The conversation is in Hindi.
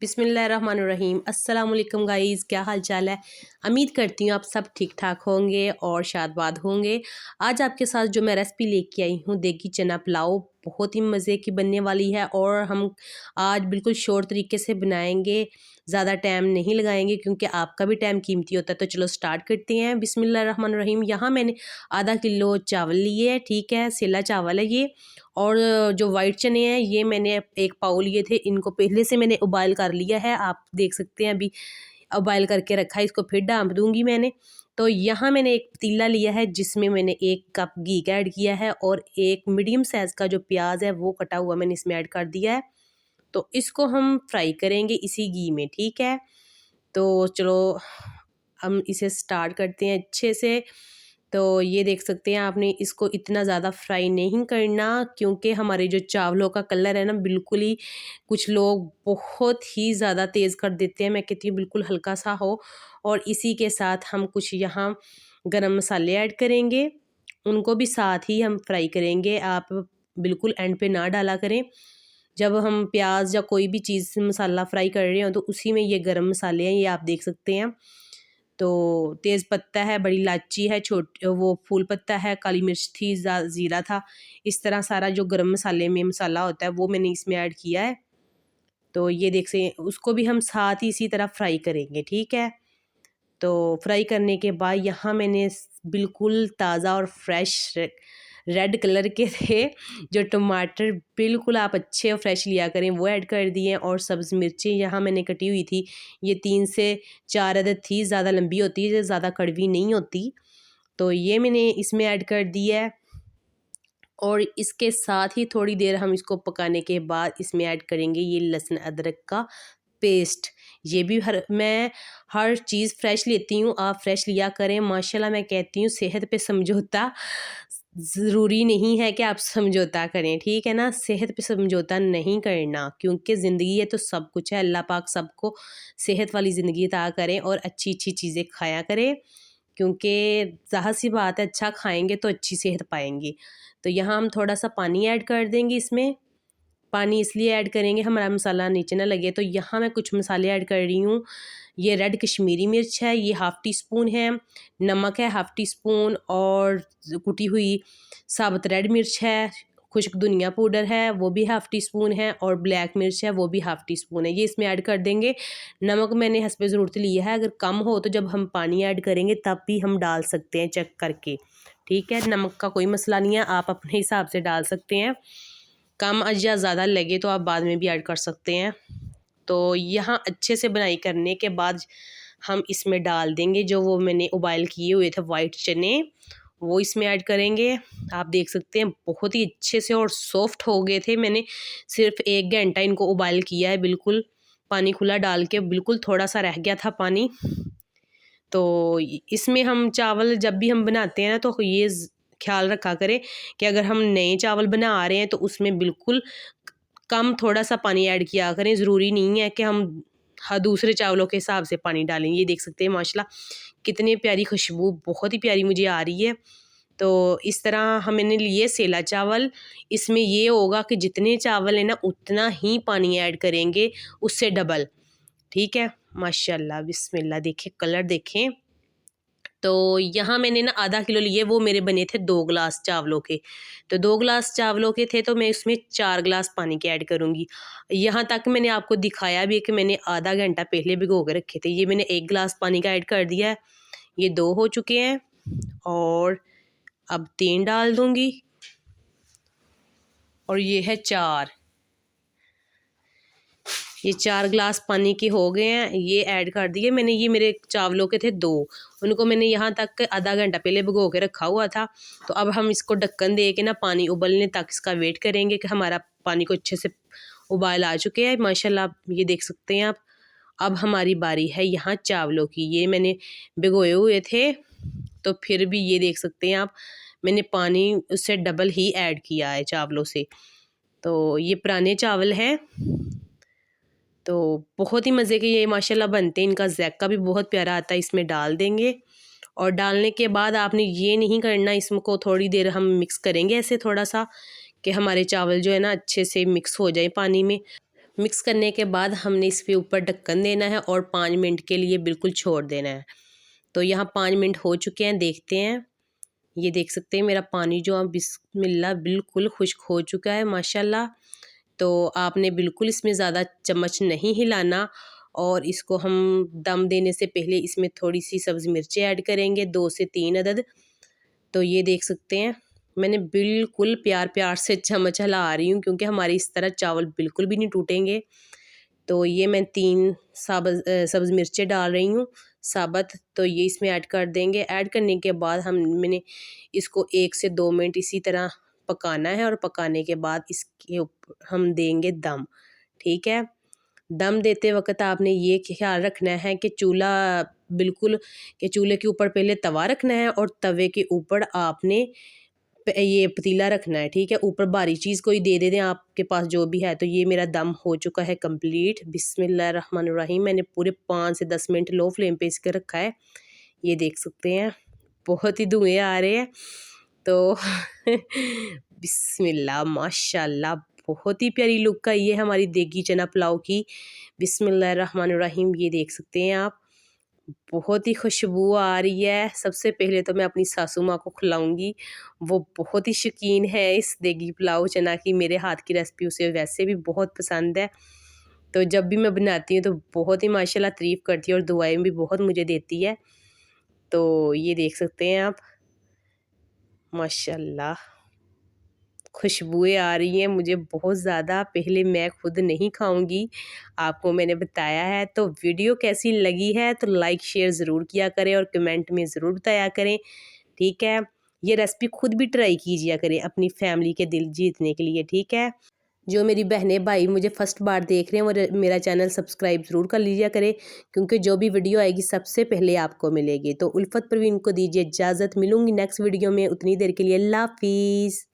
बिस्मिल्लाहिर्रहमानिर्रहीम। अस्सलाम वालेकुम गाइज़, क्या हाल चाल है। उम्मीद करती हूँ आप सब ठीक ठाक होंगे और शादबाद होंगे। आज आपके साथ जो मैं रेसिपी लेके आई हूँ देगी चना पुलाव, बहुत ही मज़े की बनने वाली है और हम आज बिल्कुल शॉर्ट तरीके से बनाएंगे, ज़्यादा टाइम नहीं लगाएंगे क्योंकि आपका भी टाइम कीमती होता है। तो चलो स्टार्ट करते हैं। बिस्मिल्लाहिर्रहमानिर्रहीम। यहाँ मैंने आधा किलो चावल लिए है, ठीक है, सेला चावल है ये। और जो वाइट चने हैं ये मैंने एक पाव लिए थे, इनको पहले से मैंने उबाइल कर लिया है, आप देख सकते हैं अभी उबाइल करके रखा है। इसको फिर डांप दूंगी मैंने। तो यहाँ मैंने एक पतीला लिया है जिसमें मैंने 1 कप घी का ऐड किया है और एक मीडियम साइज़ का जो प्याज है वो कटा हुआ मैंने इसमें ऐड कर दिया है। तो इसको हम फ्राई करेंगे इसी घी में, ठीक है। तो चलो हम इसे स्टार्ट करते हैं अच्छे से। तो ये देख सकते हैं आपने इसको इतना ज़्यादा फ्राई नहीं करना क्योंकि हमारे जो चावलों का कलर है ना बिल्कुल ही, कुछ लोग बहुत ही ज़्यादा तेज़ कर देते हैं, मैं कहती हूँ बिल्कुल हल्का सा हो। और इसी के साथ हम कुछ यहाँ गरम मसाले ऐड करेंगे, उनको भी साथ ही हम फ्राई करेंगे। आप बिल्कुल एंड पे ना डाला करें। जब हम प्याज या कोई भी चीज़ मसाला फ्राई कर रहे हो तो उसी में ये गरम मसाले हैं, ये आप देख सकते हैं। तो तेज़ पत्ता है, बड़ी इलायची है, वो फूल पत्ता है, काली मिर्च थी, ज़ीरा था। इस तरह सारा जो गरम मसाले में मसाला होता है वो मैंने इसमें ऐड किया है। तो ये देख से उसको भी हम साथ ही इसी तरह फ्राई करेंगे, ठीक है। तो फ्राई करने के बाद यहाँ मैंने बिल्कुल ताज़ा और फ्रेश रेड कलर के थे जो टमाटर, बिल्कुल आप अच्छे और फ्रेश लिया करें, वो ऐड कर दिए। और सब्ज़ मिर्ची यहाँ मैंने कटी हुई थी, ये 3 से 4 अदद थी, ज़्यादा लंबी होती है, ज़्यादा कड़वी नहीं होती। तो ये मैंने इसमें ऐड कर दिया है और इसके साथ ही थोड़ी देर हम इसको पकाने के बाद इसमें ऐड करेंगे ये लहसुन अदरक का पेस्ट। ये भी मैं हर चीज़ फ्रेश लेती हूँ, आप फ्रेश लिया करें। माशाल्लाह मैं कहती हूँ सेहत पे समझौता ज़रूरी नहीं है कि आप समझौता करें, ठीक है ना। सेहत पे समझौता नहीं करना क्योंकि ज़िंदगी है तो सब कुछ है। अल्लाह पाक सबको सेहत वाली ज़िंदगी अता करें और अच्छी अच्छी चीज़ें खाया करें क्योंकि ज़ाहिर सी बात है अच्छा खाएंगे तो अच्छी सेहत पाएंगे। तो यहाँ हम थोड़ा सा पानी ऐड कर देंगे इसमें। पानी इसलिए ऐड करेंगे हमारा मसाला नीचे ना लगे। तो यहाँ मैं कुछ मसाले ऐड कर रही हूँ। ये रेड कश्मीरी मिर्च है, ये हाफ़ टी स्पून है। नमक है हाफ़ टी स्पून और कुटी हुई साबुत रेड मिर्च है। खुश्क धनिया पाउडर है वो भी हाफ़ टी स्पून है और ब्लैक मिर्च है वो भी हाफ़ टी स्पून है, ये इसमें ऐड कर देंगे। नमक मैंने हस्बे ज़रूरत लिया है, अगर कम हो तो जब हम पानी ऐड करेंगे तब भी हम डाल सकते हैं चेक करके, ठीक है। नमक का कोई मसला नहीं है, आप अपने हिसाब से डाल सकते हैं। कम या ज़्यादा लगे तो आप बाद में भी ऐड कर सकते हैं। तो यहाँ अच्छे से बनाई करने के बाद हम इसमें डाल देंगे जो वो मैंने उबाइल किए हुए थे वाइट चने, वो इसमें ऐड करेंगे। आप देख सकते हैं बहुत ही अच्छे से और सॉफ्ट हो गए थे। मैंने सिर्फ 1 घंटा इनको उबाइल किया है, बिल्कुल पानी खुला डाल के, बिल्कुल थोड़ा सा रह गया था पानी। तो इसमें हम चावल जब भी हम बनाते हैं ना तो ये ख्याल रखा करें कि अगर हम नए चावल बना रहे हैं तो उसमें बिल्कुल कम थोड़ा सा पानी ऐड किया करें। ज़रूरी नहीं है कि हम दूसरे चावलों के हिसाब से पानी डालें। ये देख सकते हैं माशाल्लाह कितनी प्यारी खुशबू, बहुत ही प्यारी मुझे आ रही है। तो इस तरह हमने लिए सेला चावल। इसमें ये होगा कि जितने चावल है ना उतना ही पानी ऐड करेंगे, उससे डबल, ठीक है। माशाल्लाह बिस्मिल्लाह, देखें कलर देखें। तो यहाँ मैंने ना आधा किलो लिए, वो मेरे बने थे 2 गिलास चावलों के। तो 2 गिलास चावलों के थे तो मैं इसमें 4 गिलास पानी के ऐड करूँगी। यहाँ तक मैंने आपको दिखाया भी है कि मैंने आधा घंटा पहले भिगो के रखे थे। ये मैंने 1 गिलास पानी का ऐड कर दिया है, ये 2 हो चुके हैं और अब 3 डाल दूँगी और ये है 4। ये 4 गिलास पानी के हो गए हैं, ये ऐड कर दिए मैंने। ये मेरे चावलों के थे 2, उनको मैंने यहाँ तक आधा घंटा पहले भिगो के रखा हुआ था। तो अब हम इसको ढक्कन दे के ना पानी उबलने तक इसका वेट करेंगे कि हमारा पानी को अच्छे से उबाल आ चुके हैं माशाल्लाह, ये देख सकते हैं आप। अब हमारी बारी है यहाँ चावलों की। ये मैंने भिगोए हुए थे तो फिर भी ये देख सकते हैं आप, मैंने पानी उससे डबल ही ऐड किया है चावलों से। तो ये पुराने चावल हैं तो बहुत ही मज़े के ये माशाल्लाह बनते हैं, इनका ज़ायका भी बहुत प्यारा आता है। इसमें डाल देंगे और डालने के बाद आपने ये नहीं करना, इसको थोड़ी देर हम मिक्स करेंगे ऐसे थोड़ा सा कि हमारे चावल जो है ना अच्छे से मिक्स हो जाए पानी में। मिक्स करने के बाद हमने इसके ऊपर ढक्कन देना है और 5 मिनट के लिए बिल्कुल छोड़ देना है। तो यहाँ 5 मिनट हो चुके हैं, देखते हैं। ये देख सकते हैं मेरा पानी जो अब बिस्मिल्लाह बिल्कुल खुश्क हो चुका है माशाल्लाह। तो आपने बिल्कुल इसमें ज़्यादा चम्मच नहीं हिलाना और इसको हम दम देने से पहले इसमें थोड़ी सी सब्ज़ मिर्चें ऐड करेंगे, 2 से 3 अदद। तो ये देख सकते हैं मैंने बिल्कुल प्यार प्यार से चम्मच हिला रही हूँ, क्योंकि हमारी इस तरह चावल बिल्कुल भी नहीं टूटेंगे। तो ये मैं 3 सब्ज़ मिर्चें डाल रही हूँ साबुत। तो ये इसमें ऐड कर देंगे। ऐड करने के बाद मैंने इसको 1 से 2 मिनट इसी तरह पकाना है और पकाने के बाद इसके ऊपर हम देंगे दम। ठीक है, दम देते वक्त आपने ये ख्याल रखना है कि चूल्हे के ऊपर पहले तवा रखना है और तवे के ऊपर आपने ये पतीला रखना है। ठीक है, ऊपर भारी चीज़ कोई दे दें आपके पास जो भी है। तो ये मेरा दम हो चुका है कंप्लीट। बिस्मिल्लाहिर्रहमानिर्रहीम। मैंने पूरे 5 से 10 मिनट लो फ्लेम पे इसके रखा है। ये देख सकते हैं बहुत ही धुएँ आ रहे हैं। तो बिस्मिल्लाह माशाल्लाह बहुत ही प्यारी लुक आई है हमारी देगी चना पुलाव की। बिस्मिल्लाहिर्रहमानिर्रहीम। ये देख सकते हैं आप, बहुत ही खुशबू आ रही है। सबसे पहले तो मैं अपनी सासू माँ को खिलाऊंगी, वो बहुत ही शौकीन है इस देगी पुलाव चना की। मेरे हाथ की रेसिपी उसे वैसे भी बहुत पसंद है। तो जब भी मैं बनाती हूँ तो बहुत ही माशाल्लाह तारीफ़ करती है और दुआएं भी बहुत मुझे देती है। तो ये देख सकते हैं आप माशाल्लाह खुशबुएं आ रही हैं मुझे बहुत ज़्यादा। पहले मैं खुद नहीं खाऊंगी, आपको मैंने बताया है। तो वीडियो कैसी लगी है तो लाइक शेयर ज़रूर किया करें और कमेंट में ज़रूर बताया करें। ठीक है, ये रेसिपी खुद भी ट्राई कीजिए करें अपनी फैमिली के दिल जीतने के लिए। ठीक है, जो मेरी बहनें भाई मुझे फ़र्स्ट बार देख रहे हैं वो मेरा चैनल सब्सक्राइब ज़रूर कर लीजिए करें, क्योंकि जो भी वीडियो आएगी सबसे पहले आपको मिलेगी। तो उल्फत परवीन को दीजिए इजाज़त, मिलूंगी नेक्स्ट वीडियो में। उतनी देर के लिए अल्लाह हाफिज़।